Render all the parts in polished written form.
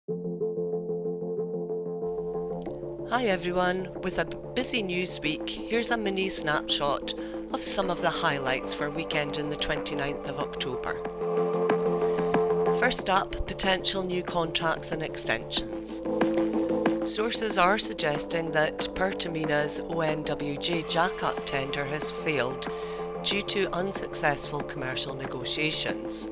Hi everyone, with a busy news week, here's a mini snapshot of some of the highlights for weekend in the 29th of October. First up, potential new contracts and extensions. Sources are suggesting that Pertamina's ONWJ jack-up tender has failed due to unsuccessful commercial negotiations.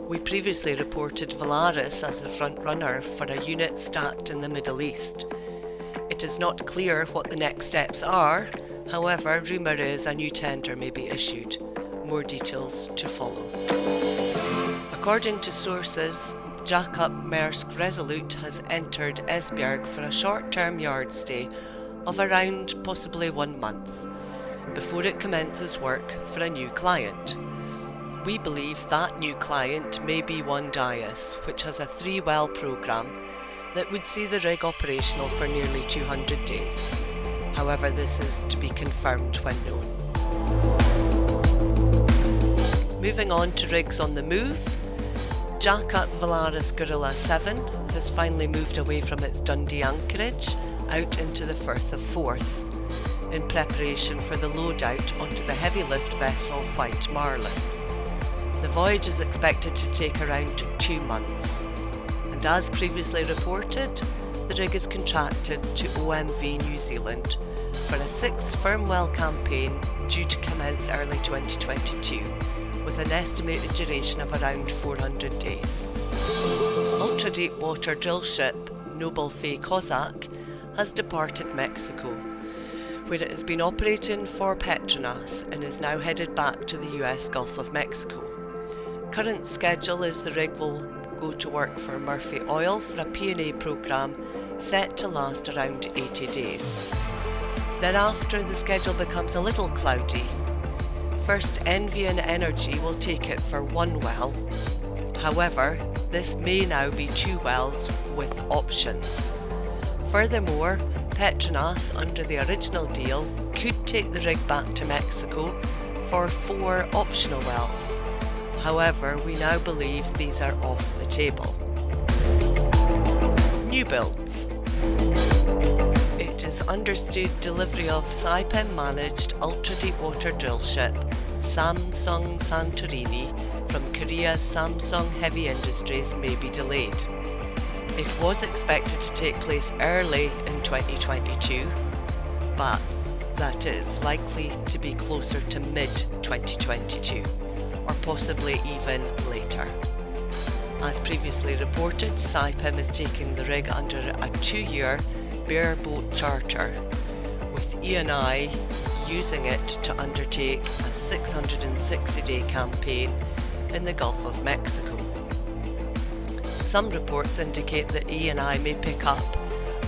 We previously reported Valaris as a front-runner for a unit stacked in the Middle East. It is not clear what the next steps are, however, rumour is a new tender may be issued. More details to follow. According to sources, jack-up Maersk Resolute has entered Esbjerg for a short-term yard stay of around possibly 1 month, before it commences work for a new client. We believe that new client may be ONE-Dyas, which has a 3-well programme that would see the rig operational for nearly 200 days. However, this is to be confirmed when known. Moving on to rigs on the move, jack-up Valaris Gorilla 7 has finally moved away from its Dundee anchorage out into the Firth of Forth in preparation for the loadout onto the heavy lift vessel White Marlin. The voyage is expected to take around 2 months. And as previously reported, the rig is contracted to OMV New Zealand for a 6 firm well campaign due to commence early 2022, with an estimated duration of around 400 days. Ultra-deep water drillship Noble Faye Kozak has departed Mexico, where it has been operating for Petronas and is now headed back to the US Gulf of Mexico. Current schedule is the rig will go to work for Murphy Oil for a P&A programme set to last around 80 days. Thereafter, the schedule becomes a little cloudy. First, Envian Energy will take it for 1 well. However, this may now be 2 wells with options. Furthermore, Petronas, under the original deal, could take the rig back to Mexico for 4 optional wells. However, we now believe these are off the table. New builds. It is understood delivery of Saipem-managed ultra-deep water drillship Samsung Santorini from Korea's Samsung Heavy Industries may be delayed. It was expected to take place early in 2022, but that is likely to be closer to mid-2022. Or possibly even later. As previously reported, Saipem is taking the rig under a 2-year bareboat charter, with E&I using it to undertake a 660-day campaign in the Gulf of Mexico. Some reports indicate that E&I may pick up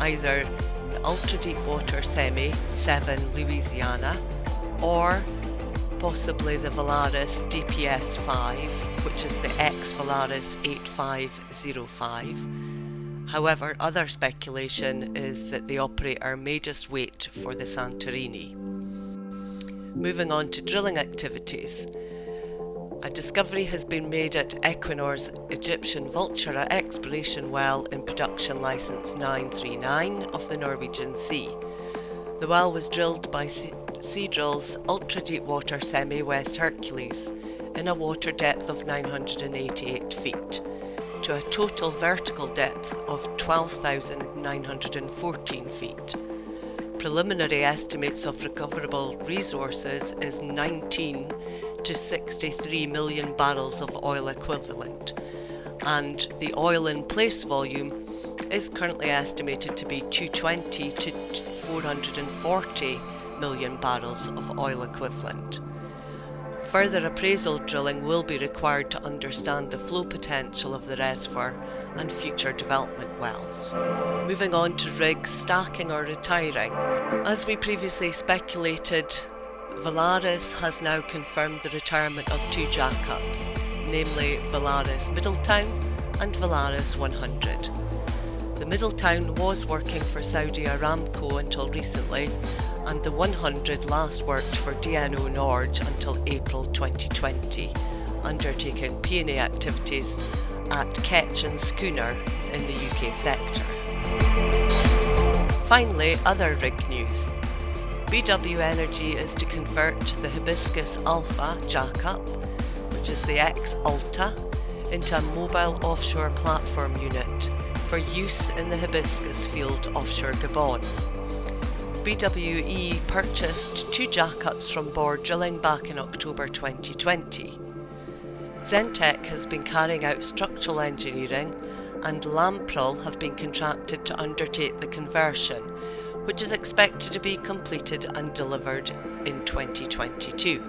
either the ultra-deep water Semi 7 Louisiana or possibly the Valaris DPS 5, which is the ex-Valaris 8505. However, other speculation is that the operator may just wait for the Santorini. Moving on to drilling activities. A discovery has been made at Equinor's Egyptian Vultura exploration well in production licence 939 of the Norwegian Sea. The well was drilled by Seadrill's ultra-deep water Semi-West Hercules in a water depth of 988 feet to a total vertical depth of 12,914 feet. Preliminary estimates of recoverable resources is 19 to 63 million barrels of oil equivalent, and the oil in place volume is currently estimated to be 220 to 440 million barrels of oil equivalent. Further appraisal drilling will be required to understand the flow potential of the reservoir and future development wells. Moving on to rigs stacking or retiring. As we previously speculated, Valaris has now confirmed the retirement of 2 jackups, namely Valaris Middletown and Valaris 100. The Middletown was working for Saudi Aramco until recently, and the 100 last worked for DNO Norge until April 2020, undertaking P&A activities at Ketch and Schooner in the UK sector. Finally, other rig news. BW Energy is to convert the Hibiscus Alpha jackup, which is the X-Alta, into a mobile offshore platform unit for use in the Hibiscus field offshore Gabon. BWE purchased 2 jackups from Borr Drilling back in October 2020. Zentech has been carrying out structural engineering, and Lamprel have been contracted to undertake the conversion, which is expected to be completed and delivered in 2022.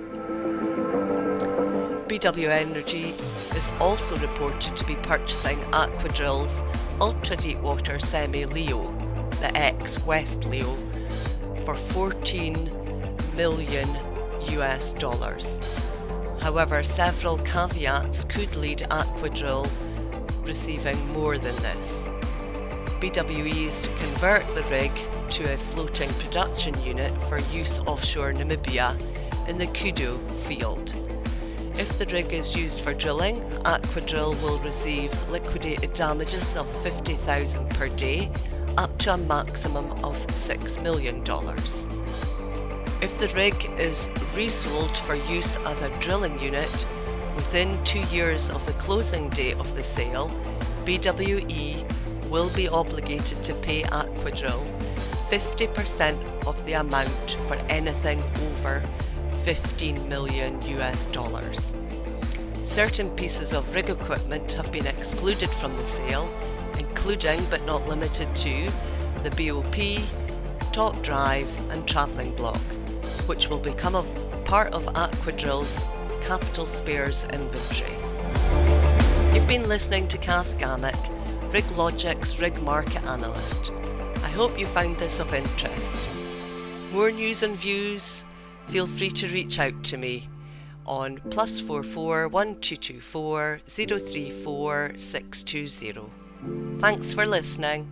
BW Energy is also reported to be purchasing Aquadrill's ultra-deepwater semi-Leo, the X West Leo, for $14 million. However, several caveats could lead Aquadrill receiving more than this. BWE is to convert the rig to a floating production unit for use offshore Namibia in the Kudu field. If the rig is used for drilling, Aquadrill will receive liquidated damages of $50,000 per day, up to a maximum of $6 million. If the rig is resold for use as a drilling unit, within 2 years of the closing date of the sale, BWE will be obligated to pay Aquadrill 50% of the amount for anything over $15 million. Certain pieces of rig equipment have been excluded from the sale, including but not limited to the BOP, top drive and travelling block, which will become a part of Aquadrill's capital spares inventory. You've been listening to Kath Gammack, RigLogic's rig market analyst. I hope you found this of interest. More news and views, feel free to reach out to me on +44 1224 034 620. Thanks for listening.